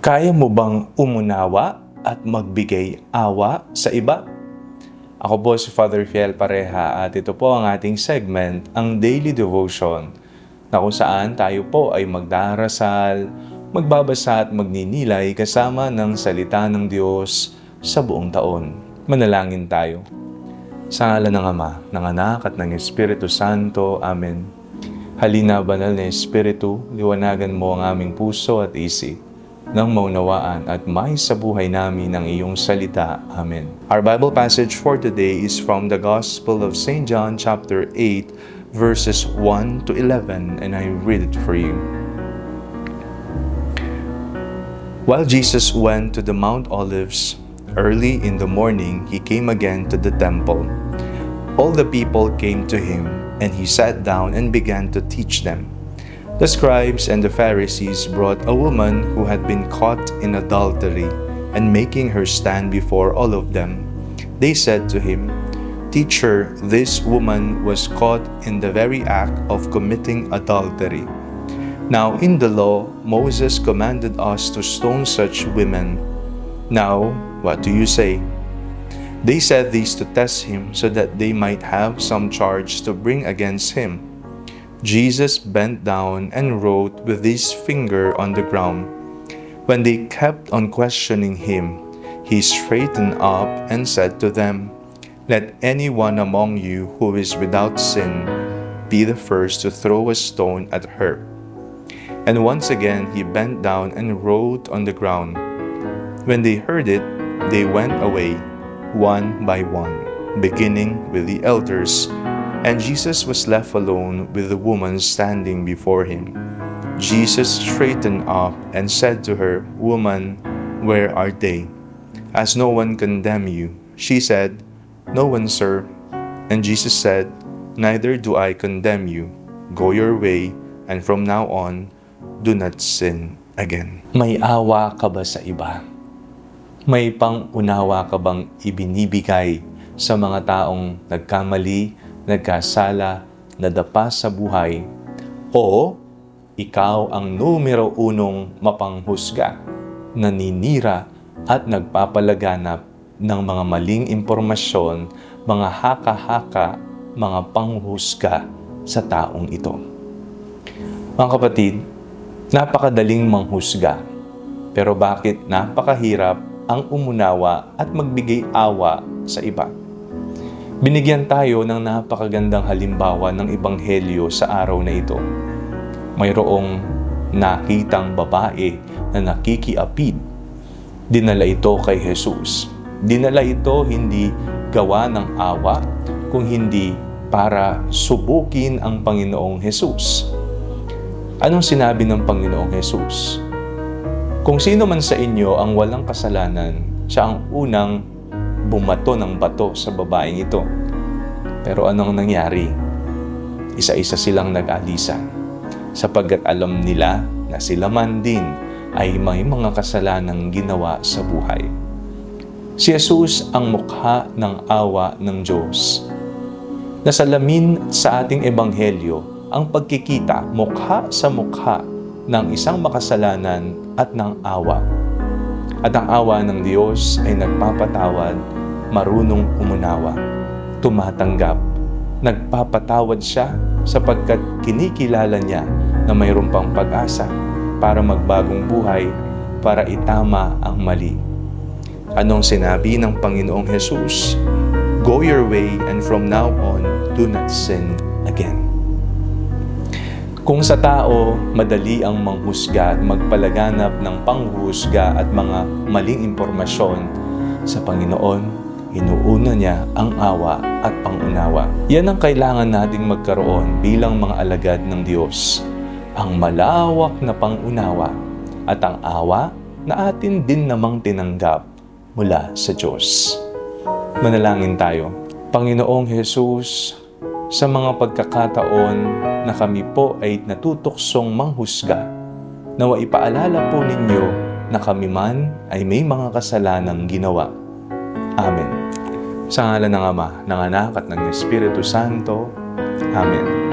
Kaya mo bang umunawa at magbigay awa sa iba? Ako po si Father Fiel Pareha at ito po ang ating segment, ang Daily Devotion, na kung saan tayo po ay magdarasal, magbabasa at magninilay kasama ng salita ng Diyos sa buong taon. Manalangin tayo. Sa ngalan ng Ama, ng Anak at ng Espiritu Santo. Amen. Halina, banal na Espiritu, liwanagan mo ang aming puso at isip nang maunawaan at may sa buhay namin ang iyong salita. Amen. Our Bible passage for today is from the Gospel of St. John chapter 8, verses 1 to 11, and I read it for you. While Jesus went to the Mount Olives, early in the morning he came again to the temple. All the people came to him, and he sat down and began to teach them. The scribes and the Pharisees brought a woman who had been caught in adultery, and making her stand before all of them, they said to him, "Teacher, this woman was caught in the very act of committing adultery. Now in the law, Moses commanded us to stone such women. Now, what do you say?" They said this to test him so that they might have some charge to bring against him. Jesus bent down and wrote with his finger on the ground. When they kept on questioning him, he straightened up and said to them, "Let anyone among you who is without sin be the first to throw a stone at her." And once again he bent down and wrote on the ground. When they heard it, they went away, one by one, beginning with the elders. And Jesus was left alone with the woman standing before him. Jesus straightened up and said to her, "Woman, where are they? Has no one condemned you?" She said, "No one, sir." And Jesus said, "Neither do I condemn you. Go your way, and from now on, do not sin again." May awa ka ba sa iba? May pang-unawa ka bang ibinibigay sa mga taong nagkamali, nagkasala, nadapa sa buhay, o ikaw ang numero unong mapanghusga, naninira at nagpapalaganap ng mga maling impormasyon, mga haka-haka, mga panghusga sa taong ito? Mga kapatid, napakadaling manghusga, pero bakit napakahirap ang umunawa at magbigay awa sa iba? Binigyan tayo ng napakagandang halimbawa ng Ebanghelyo sa araw na ito. Mayroong nakitang babae na nakikiapid. Dinala ito kay Jesus. Dinala ito hindi gawa ng awa, kung hindi para subukin ang Panginoong Jesus. Anong sinabi ng Panginoong Jesus? Kung sino man sa inyo ang walang kasalanan, siya ang unang bumato ng bato sa babaeng ito. Pero anong nangyari? Isa-isa silang nag-alisan, sapagkat alam nila na sila man din ay may mga kasalanang ginawa sa buhay. Si Jesus ang mukha ng awa ng Diyos. Nasalamin sa ating ebanghelyo ang pagkikita mukha sa mukha ng isang makasalanan at ng awa. At ang awa ng Diyos ay nagpapatawad, marunong umunawa, tumatanggap, nagpapatawad siya sapagkat kinikilala niya na mayroon pang pag-asa para magbagong buhay, para itama ang mali. Anong sinabi ng Panginoong Jesus? Go your way, and from now on, do not sin again. Kung sa tao, madali ang manghusga at magpalaganap ng panghuhusga at mga maling impormasyon, sa Panginoon, inuuna niya ang awa at pangunawa. Yan ang kailangan nating magkaroon bilang mga alagad ng Diyos. Ang malawak na pangunawa at ang awa na atin din namang tinanggap mula sa Diyos. Manalangin tayo. Panginoong Jesus, sa mga pagkakataon na kami po ay natutuksong manghusga, nawa ipaalala po ninyo na kami man ay may mga kasalanang ginawa. Amen. Sa ngalan ng Ama, ng Anak at ng Espiritu Santo. Amen.